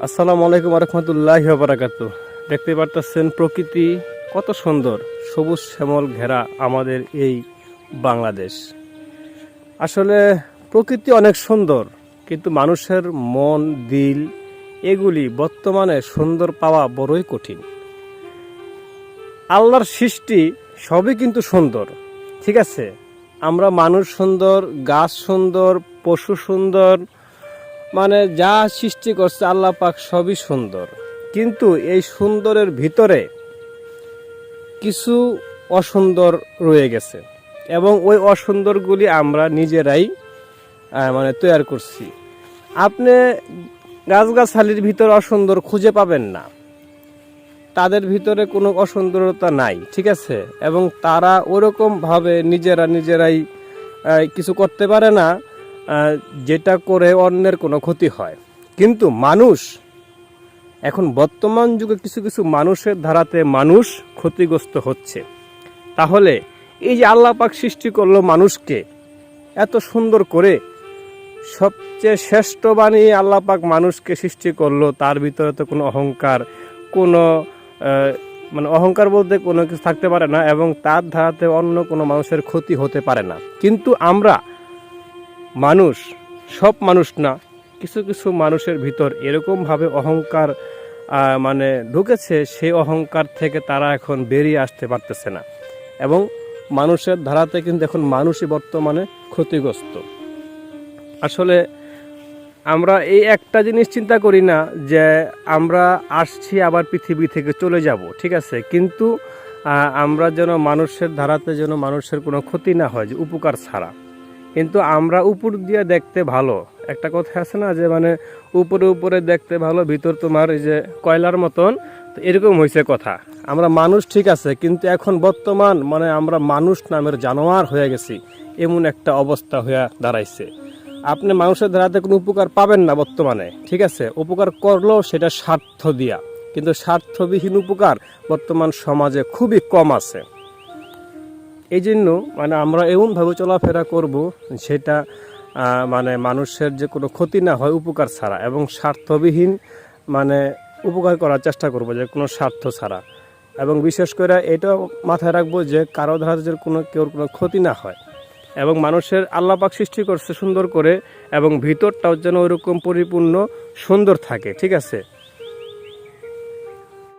আসসালামু আলাইকুম রহমতুল্লাহি ওয়া বারাকাতুহু। দেখতে পারতেছেন প্রকৃতি কত সুন্দর, সবুজ শ্যামল ঘেরা আমাদের এই বাংলাদেশ। আসলে প্রকৃতি অনেক সুন্দর, কিন্তু মানুষের মন দিল এগুলি বর্তমানে সুন্দর পাওয়া বড়ই কঠিন। আল্লাহর সৃষ্টি সবই কিন্তু সুন্দর, ঠিক আছে। আমরা মানুষ সুন্দর, গাছ সুন্দর, পশু সুন্দর, মানে যা সৃষ্টি করছে আল্লাহ পাক সবই সুন্দর। কিন্তু এই সুন্দরের ভিতরে কিছু অসুন্দর রয়ে গেছে, এবং ওই অসুন্দরগুলি আমরা নিজেরাই তৈরি করছি। আপনি গাছগাছালির ভিতরে অসুন্দর খুঁজে পাবেন না, তাদের ভিতরে কোনো অসুন্দরতা নাই, ঠিক আছে। এবং তারা ওরকমভাবে নিজেরাই কিছু করতে পারে না, যেটা করে অন্যের কোনো ক্ষতি হয়। কিন্তু মানুষ এখন বর্তমান যুগে কিছু মানুষের ধারাতে মানুষ ক্ষতিগ্রস্ত হচ্ছে। তাহলে এই যে আল্লাহ পাক সৃষ্টি করলো মানুষকে এত সুন্দর করে, সবচেয়ে শ্রেষ্ঠ বানিয়ে আল্লাহ পাক মানুষকে সৃষ্টি করলো, তার ভিতরে তো কোনো অহংকার, কোনো অহংকার বলতে কোনো কিছু থাকতে পারে না, এবং তার ধারাতে অন্য কোনো মানুষের ক্ষতি হতে পারে না। কিন্তু আমরা মানুষ, সব মানুষ না, কিছু মানুষের ভিতর এরকমভাবে অহংকার ঢুকেছে, সেই অহংকার থেকে তারা এখন বেরিয়ে আসতে পারতেছে না, এবং মানুষের ধারাতে কিন্তু এখন মানুষই বর্তমানে ক্ষতিগ্রস্ত। আসলে আমরা এই একটা জিনিস চিন্তা করি না যে আমরা আসছি আবার পৃথিবী থেকে চলে যাব, ঠিক আছে। কিন্তু আমরা যেন মানুষের ধারাতে যেন মানুষের কোনো ক্ষতি না হয়, যে উপকার ছাড়া। কিন্তু আমরা উপর দিয়ে দেখতে ভালো, একটা কথা আছে না, যে উপরে দেখতে ভালো, ভিতর তোমার এই যে কয়লার মতন, তো এরকম হয়েছে কথা। আমরা মানুষ ঠিক আছে, কিন্তু এখন বর্তমান আমরা মানুষ নামের জানোয়ার হয়ে গেছি, এমন একটা অবস্থা হয়ে দাঁড়াইছে। আপনি মানুষের ধারাতে কোনো উপকার পাবেন না বর্তমানে, ঠিক আছে। উপকার করলেও সেটা স্বার্থ দিয়া, কিন্তু স্বার্থবিহীন উপকার বর্তমান সমাজে খুবই কম আছে। এই জন্য আমরা এমনভাবে চলাফেরা করব সেটা মানুষের যে কোনো ক্ষতি না হয় উপকার ছাড়া, এবং স্বার্থবিহীন উপকার করার চেষ্টা করব, যে কোনো স্বার্থ ছাড়া। এবং বিশেষ করে এটাও মাথায় রাখবো যে কারো ধারা যে কেউর কোনো ক্ষতি না হয়। এবং মানুষের আল্লাহ পাক সৃষ্টি করছে সুন্দর করে, এবং ভিতরটাও যেন ওইরকম পরিপূর্ণ সুন্দর থাকে, ঠিক আছে।